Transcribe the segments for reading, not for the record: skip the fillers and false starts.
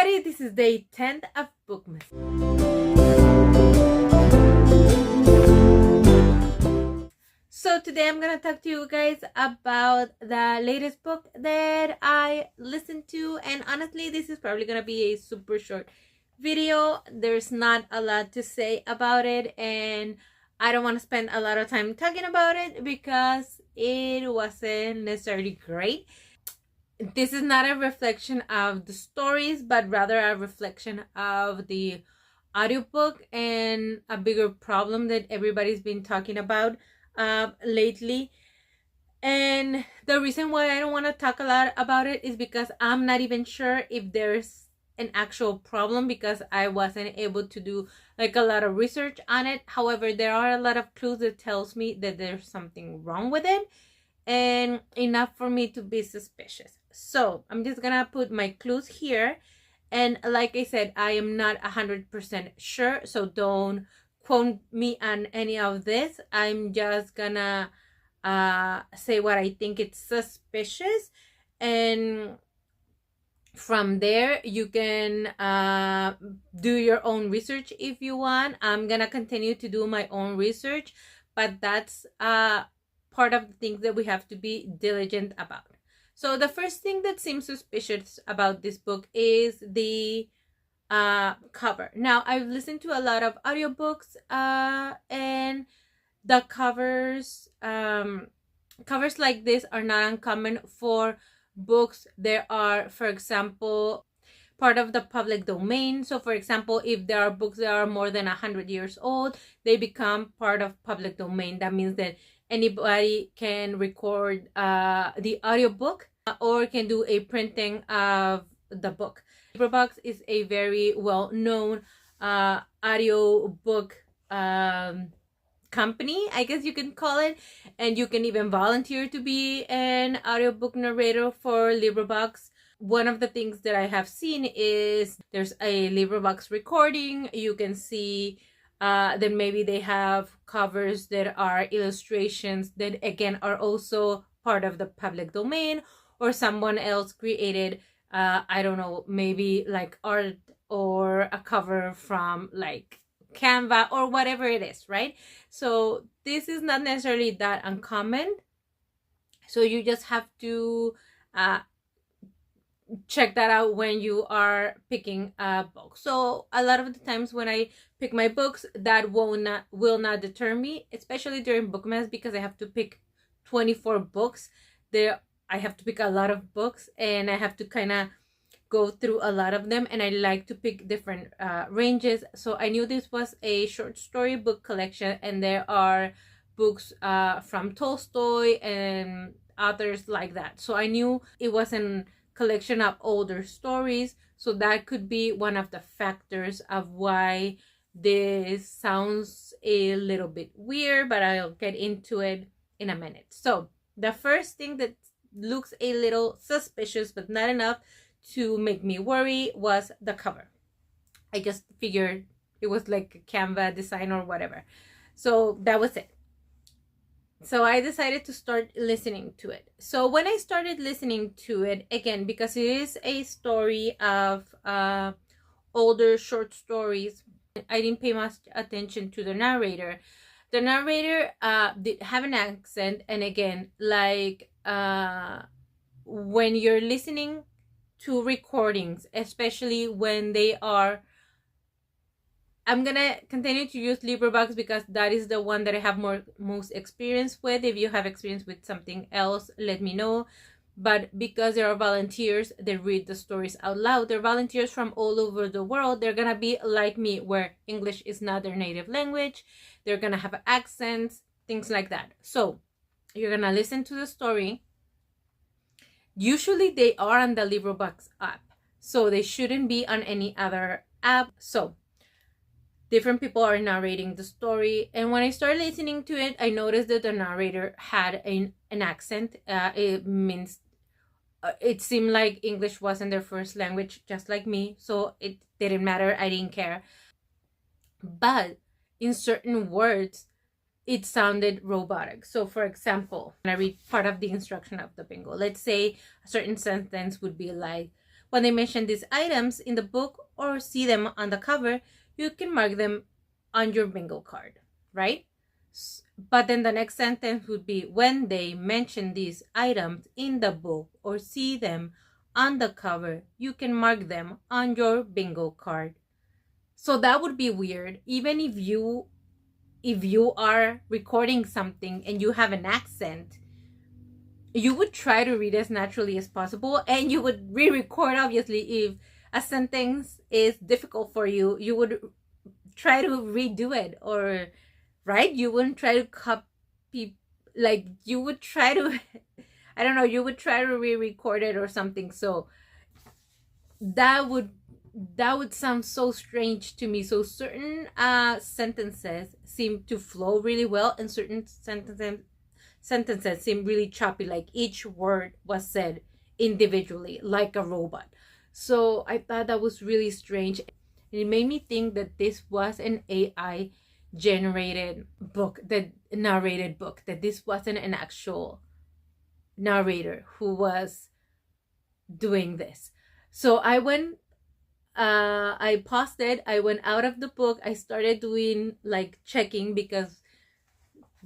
everybody, this is day 10 of Bookmas. So today I'm gonna talk to you guys about the latest book that I listened to, and honestly this is probably gonna be a super short video. There's not a lot to say about it, and I don't want to spend a lot of time talking about it because it wasn't necessarily great. This is not a reflection of the stories, but rather a reflection of the audiobook and a bigger problem that everybody's been talking about lately. And the reason why I don't want to talk a lot about it is because I'm not even sure if there's an actual problem, because I wasn't able to do like a lot of research on it. However, there are a lot of clues that tells me that there's something wrong with it, and enough for me to be suspicious. So I'm just gonna put my clues here, and like I said, I am not 100% sure, so don't quote me on any of this. I'm just gonna say what I think it's suspicious, and from there you can do your own research if you want. I'm gonna continue to do my own research, but that's part of the things that we have to be diligent about. So the first thing that seems suspicious about this book is the cover. Now, I've listened to a lot of audiobooks and the covers like this are not uncommon for books. There are, for example, part of the public domain. So for example, if there are books that are more than 100 years old, they become part of public domain. That means that anybody can record the audiobook or can do a printing of the book. Bookmas is a very well-known audiobook company, I guess you can call it, and you can even volunteer to be an audiobook narrator for Bookmas. One of the things that I have seen is there's a Bookmas recording. You can see then maybe they have covers that are illustrations that again are also part of the public domain, or someone else created I don't know, maybe like art or a cover from like Canva or whatever it is, right? So this is not necessarily that uncommon, so you just have to check that out when you are picking a book. So a lot of the times when I pick my books, that will not deter me, especially during Bookmas, because I have to pick 24 books. I have to pick a lot of books, and I have to kind of go through a lot of them, and I like to pick different ranges. So I knew this was a short story book collection, and there are books from Tolstoy and authors like that. So I knew it was a collection of older stories, so that could be one of the factors of why this sounds a little bit weird, but I'll get into it in a minute. So the first thing that looks a little suspicious but not enough to make me worry was the cover. I just figured it was like a Canva design or whatever, so that was it. So I decided to start listening to it. So when I started listening to it, again, because it is a story of older short stories, I didn't pay much attention to the narrator. The narrator did have an accent, and again, like when you're listening to recordings, especially when they are, I'm gonna continue to use Bookmas because that is the one that I have most experience with. If you have experience with something else, let me know. But because there are volunteers that read the stories out loud, they're volunteers from all over the world. They're gonna be like me, where English is not their native language. They're gonna have accents, things like that. So you're gonna listen to the story. Usually they are on the Bookmas app, so they shouldn't be on any other app. So different people are narrating the story, and when I started listening to it, I noticed that the narrator had an accent. It means it seemed like English wasn't their first language, just like me, so it didn't matter. I didn't care. But in certain words, it sounded robotic. So for example, when I read part of the instruction of the bingo, let's say a certain sentence would be like, when they mention these items in the book or see them on the cover, you can mark them on your bingo card, right? But then the next sentence would be, when they mention these items in the book or see them on the cover, you can mark them on your bingo card. So that would be weird. Even if you are recording something and you have an accent, you would try to read as naturally as possible, and you would re-record. Obviously, if a sentence is difficult for you, you would try to redo it, or right, you wouldn't try to copy, like you would try to I don't know, you would try to re-record it or something. So that would sound so strange to me. So certain sentences seem to flow really well, and certain sentences seem really choppy, like each word was said individually like a robot. So I thought that was really strange, and it made me think that this was an AI generated book, that narrated book, that this wasn't an actual narrator who was doing this. So I went, I paused it, I went out of the book, I started doing like checking, because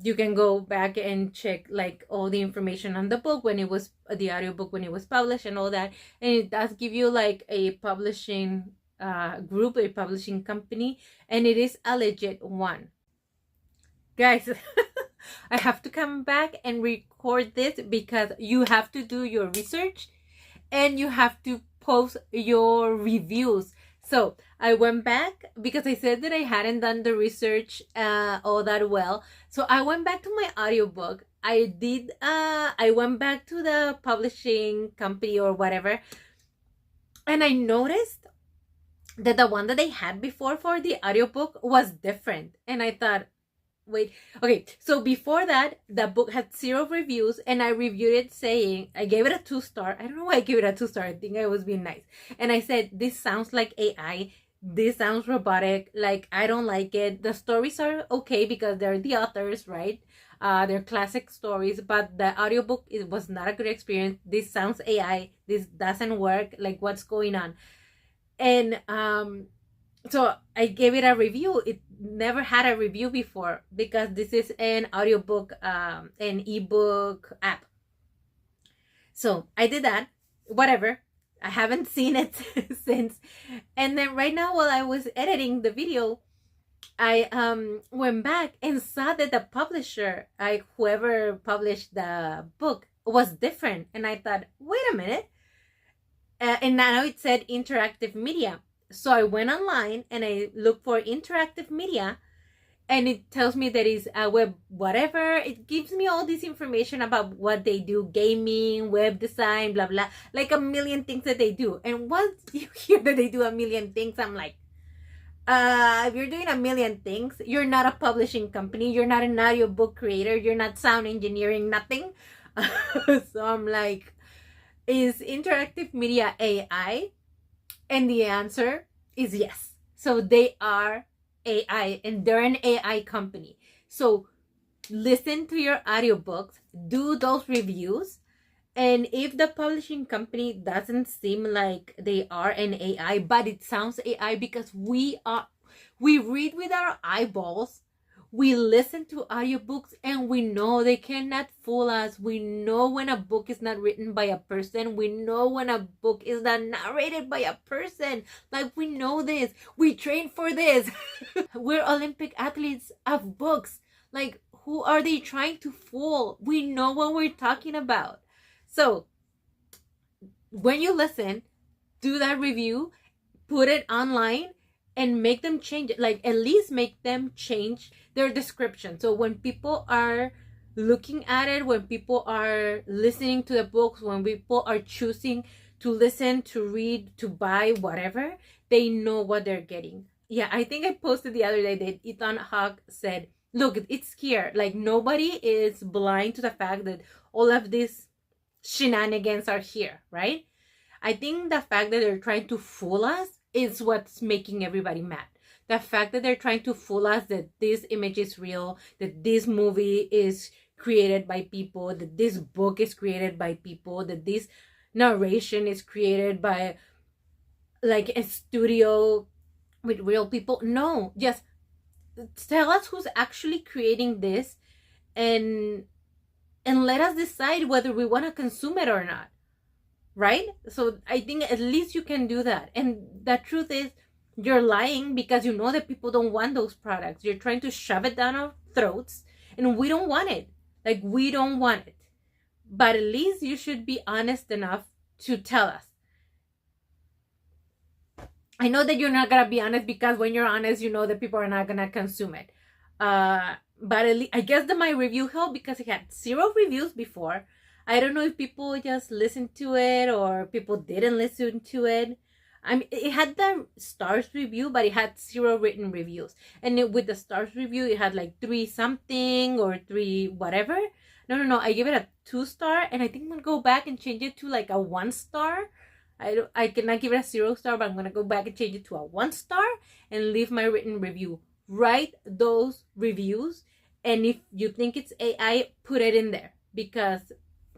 you can go back and check like all the information on the book when it was, the audiobook when it was published and all that, and it does give you like a publishing group, a publishing company, and it is a legit one. Guys, I have to come back and record this because you have to do your research and you have to post your reviews. So I went back because I said that I hadn't done the research all that well. So I went back to my audiobook. I went back to the publishing company or whatever, and I noticed that the one that they had before for the audiobook was different. And I thought, wait, okay, so before that, the book had 0 reviews, and I reviewed it saying, I gave it a 2-star. I don't know why I gave it a 2-star. I think I was being nice. And I said, this sounds like AI. This sounds robotic. Like, I don't like it. The stories are okay because they're the authors, right? They're classic stories, but the audiobook, it was not a good experience. This sounds AI. This doesn't work. Like, what's going on? And so I gave it a review. It never had a review before because this is an audiobook, an ebook app. So I did that. Whatever. I haven't seen it since. And then right now, while I was editing the video, I went back and saw that the publisher, whoever published the book, was different. And I thought, wait a minute. And now it said interactive media. So I went online and I looked for interactive media, and it tells me that it's a web whatever. It gives me all this information about what they do, gaming, web design, blah, blah, like a million things that they do. And once you hear that they do a million things, I'm like, if you're doing a million things, you're not a publishing company, you're not an audiobook creator, you're not sound engineering, nothing. So I'm like, is interactive media AI? And the answer is yes. So they are AI, and they're an AI company. So listen to your audiobooks, do those reviews, and if the publishing company doesn't seem like they are an AI, but it sounds AI because we read with our eyeballs, we listen to audiobooks, and we know they cannot fool us. We know when a book is not written by a person. We know when a book is not narrated by a person. Like, we know this. We train for this. We're Olympic athletes of books. Like, who are they trying to fool? We know what we're talking about. So when you listen, do that review, put it online, and make them change it. Like, at least make them change their description. So when people are looking at it, when people are listening to the books, when people are choosing to listen, to read, to buy, whatever, they know what they're getting. Yeah, I think I posted the other day that Ethan Hawke said, look, it's here. Like, nobody is blind to the fact that all of these shenanigans are here, right? I think the fact that they're trying to fool us is what's making everybody mad. The fact that they're trying to fool us that this image is real, that this movie is created by people, that this book is created by people, that this narration is created by like a studio with real people. No, just tell us who's actually creating this, and let us decide whether we want to consume it or not, right? So I think at least you can do that. And the truth is, you're lying because you know that people don't want those products. You're trying to shove it down our throats, and we don't want it. Like, we don't want it. But at least you should be honest enough to tell us. I know that you're not gonna be honest because when you're honest, you know that people are not gonna consume it. But at least, I guess that my review helped because it had 0 reviews before. I don't know if people just listened to it or people didn't listen to it. I mean, it had the stars review, but it had 0 written reviews. And with the stars review, it had like 3 something or 3 whatever. No. I give it a 2-star, and I think I'm gonna go back and change it to like a 1-star. I cannot give it a 0-star, but I'm gonna go back and change it to a 1-star and leave my written review. Write those reviews, and if you think it's AI, put it in there, because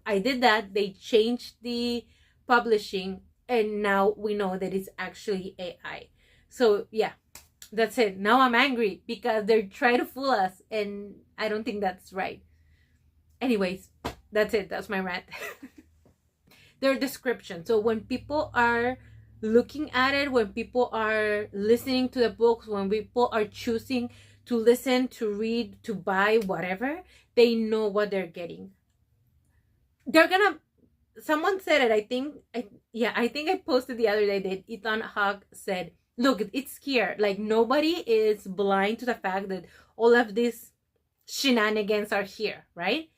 I did that. They changed the publishing, and now we know that it's actually AI. So yeah, that's it. Now I'm angry because they're trying to fool us, and I don't think that's right. Anyways, that's it. That's my rant. Their description. So when people are looking at it, when people are listening to the books, when people are choosing to listen, to read, to buy, whatever, they know what they're getting. They're gonna, someone said it, I think I posted the other day that Ethan Hawke said, look, it's here. Like, nobody is blind to the fact that all of these shenanigans are here, right?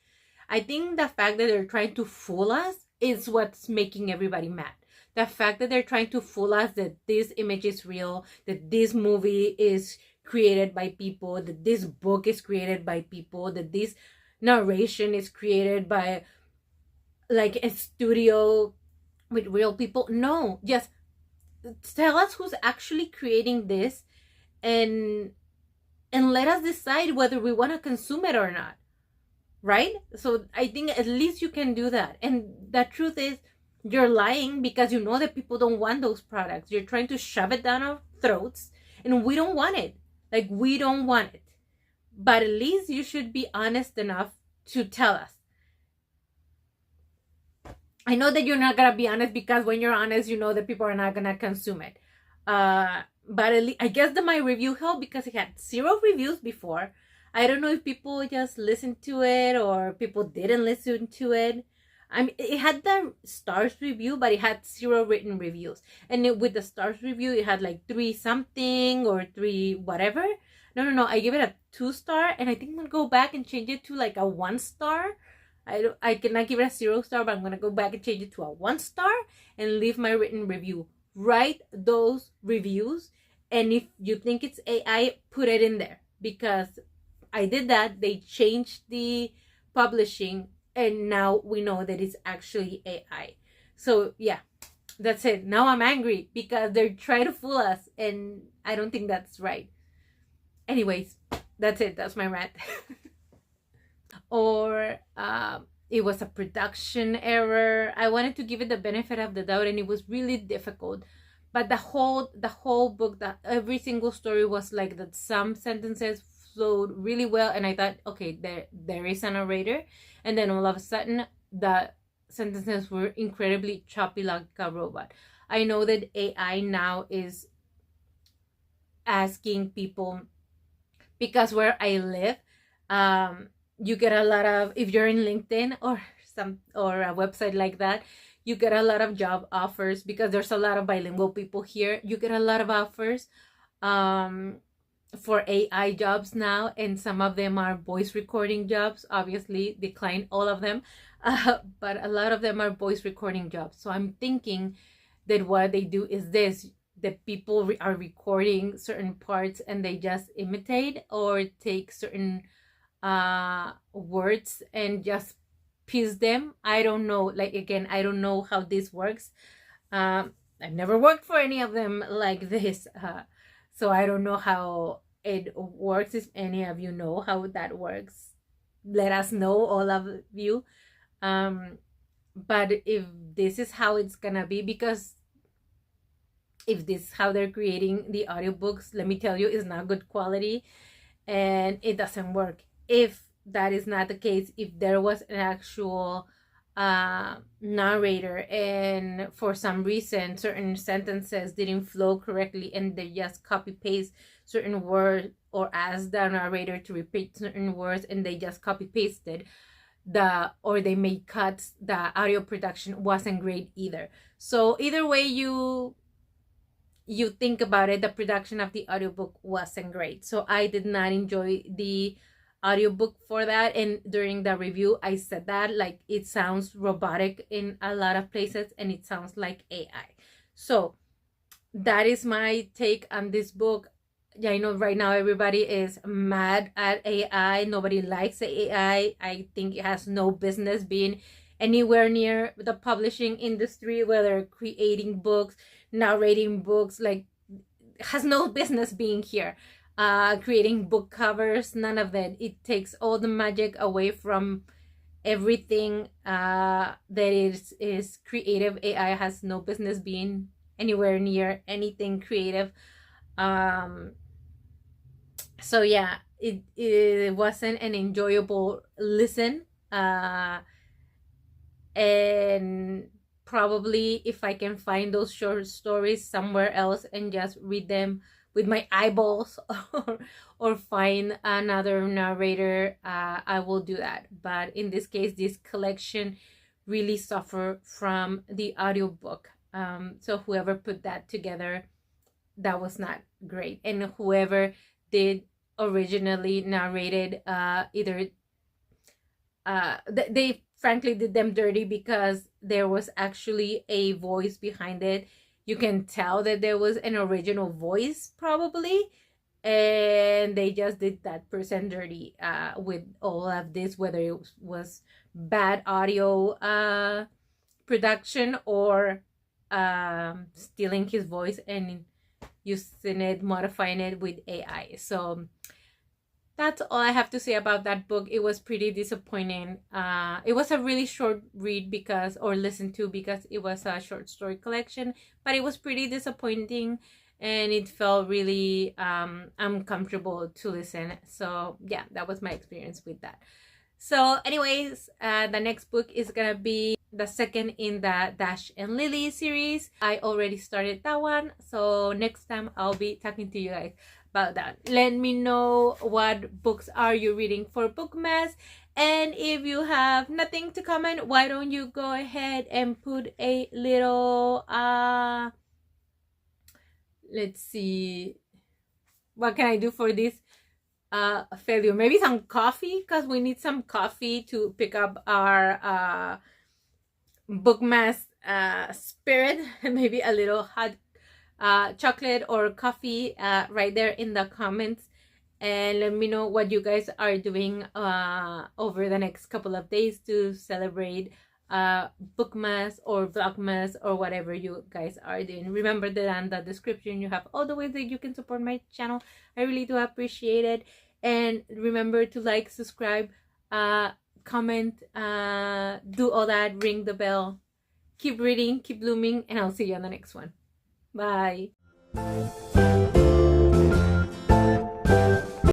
I think the fact that they're trying to fool us is what's making everybody mad. The fact that they're trying to fool us that this image is real, that this movie is created by people, that this book is created by people, that this narration is created by like a studio with real people. No, just tell us who's actually creating this, and let us decide whether we want to consume it or not, right? So I think at least you can do that. And the truth is, you're lying because you know that people don't want those products. You're trying to shove it down our throats, and we don't want it. Like, we don't want it. But at least you should be honest enough to tell us. I know that you're not gonna be honest because when you're honest, you know that people are not gonna consume it. But at least, I guess that my review helped because it had 0 reviews before. I don't know if people just listened to it or people didn't listen to it. I mean, it had the stars review, but it had 0 written reviews. And with the stars review, it had like 3 something or 3 whatever. No. I give it a 2-star, and I think I'm gonna go back and change it to like a 1-star. I cannot give it a 0-star, but I'm gonna go back and change it to a 1-star and leave my written review. Write those reviews, and if you think it's AI, put it in there, because I did that. They changed the publishing, and now we know that it's actually AI. So yeah, that's it. Now I'm angry because they're trying to fool us, and I don't think that's right. Anyways, that's it. That's my rant. Or it was a production error. I wanted to give it the benefit of the doubt, and it was really difficult. But the whole book, that every single story was like that. Some sentences flowed really well, and I thought, okay, there is a narrator, and then all of a sudden the sentences were incredibly choppy like a robot. I know that AI now is asking people, because where I live, you get a lot of, if you're in LinkedIn or a website like that, you get a lot of job offers because there's a lot of bilingual people here. You get a lot of offers for AI jobs now, and some of them are voice recording jobs. Obviously, decline all of them, but a lot of them are voice recording jobs. So I'm thinking that what they do is this: that people are recording certain parts and they just imitate or take certain words and just piece them. I don't know. Like, again, I don't know how this works. I've never worked for any of them like this. So I don't know how it works. If any of you know how that works, let us know, all of you. But if this is how it's gonna be, because if this is how they're creating the audiobooks, let me tell you, it's not good quality and it doesn't work. If that is not the case, if there was an actual narrator and for some reason certain sentences didn't flow correctly and they just copy paste certain words or ask the narrator to repeat certain words and they just copy pasted or they made cuts, the audio production wasn't great either. So either way you think about it, the production of the audiobook wasn't great. So I did not enjoy the audiobook for that, and during the review I said that, like, it sounds robotic in a lot of places and it sounds like AI. So that is my take on this book. Yeah, I know right now everybody is mad at AI. Nobody likes AI. I think it has no business being anywhere near the publishing industry, whether creating books, narrating books, like, has no business being here. Creating book covers, none of it. It takes all the magic away from everything that is creative. AI has no business being anywhere near anything creative. So yeah, it wasn't an enjoyable listen. And probably if I can find those short stories somewhere else and just read them with my eyeballs, or find another narrator, I will do that. But in this case, this collection really suffered from the audiobook. So whoever put that together, that was not great. And whoever did originally narrated, either they frankly did them dirty, because there was actually a voice behind it. You can tell that there was an original voice probably, and they just did that person dirty with all of this, whether it was bad audio production or stealing his voice and using it, modifying it with AI. So that's all I have to say about that book. It was pretty disappointing. It was a really short read or listen to, because it was a short story collection, but it was pretty disappointing and it felt really uncomfortable to listen. So yeah, that was my experience with that. So anyways, the next book is gonna be the second in the Dash and Lily series. I already started that one, so next time I'll be talking to you guys about that. Let me know what books are you reading for Bookmas, and if you have nothing to comment, why don't you go ahead and put a little let's see, what can I do for this failure? Maybe some coffee, because we need some coffee to pick up our Bookmas spirit. Maybe a little hot chocolate or coffee right there in the comments, and let me know what you guys are doing over the next couple of days to celebrate Bookmas or Vlogmas or whatever you guys are doing. Remember that in the description you have all the ways that you can support my channel. I really do appreciate it, and remember to like, subscribe, comment, do all that, ring the bell. Keep reading, keep blooming, and I'll see you on the next one. Bye.